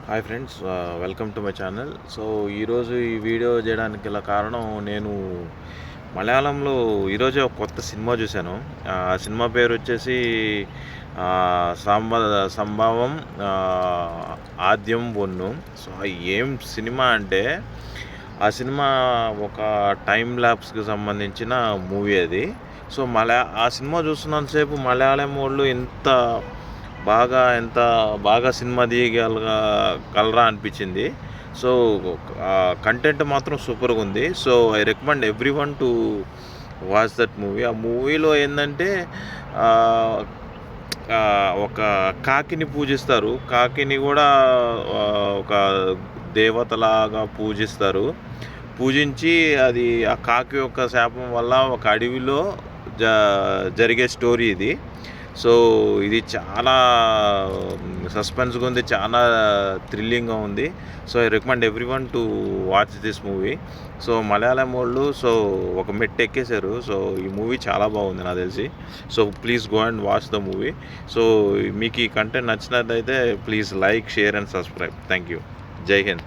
Hi friends, welcome to my channel. So ఈరోజు ఈ video చేయడానికి గల కారణం, నేను మలయాళంలో ఈరోజే ఒక కొత్త సినిమా చూశాను. ఆ సినిమా పేరు వచ్చేసి సంభ సంభవం ఆద్యం ఒన్ను. సో ఏం సినిమా అంటే, ఆ సినిమా ఒక టైం ల్యాప్స్కి సంబంధించిన మూవీ అది. సో ఆ సినిమా చూస్తున్నంతసేపు మలయాళం వాళ్ళు ఎంత బాగా సినిమా కలరా అనిపించింది. సో కంటెంట్ మాత్రం సూపర్గా ఉంది. So I recommend every one to watch that movie. ఆ మూవీలో ఏంటంటే, ఒక కాకిని పూజిస్తారు. కాకిని కూడా ఒక దేవతలాగా పూజిస్తారు. పూజించి అది ఆ కాకి యొక్క శాపం వల్ల ఒక అడవిలో జరిగే స్టోరీ ఇది. సో ఇది చాలా సస్పెన్స్గా ఉంది, చాలా థ్రిల్లింగ్గా ఉంది. So I recommend every one to watch this movie. So Malayalam వాళ్ళు ఒక మెట్టు ఎక్కేశారు. సో ఈ మూవీ చాలా బాగుంది నాకు తెలిసి. So please go and watch the movie. So మీకు ఈ కంటెంట్ నచ్చినట్లయితే please like, share and subscribe. Thank you. జై హింద్.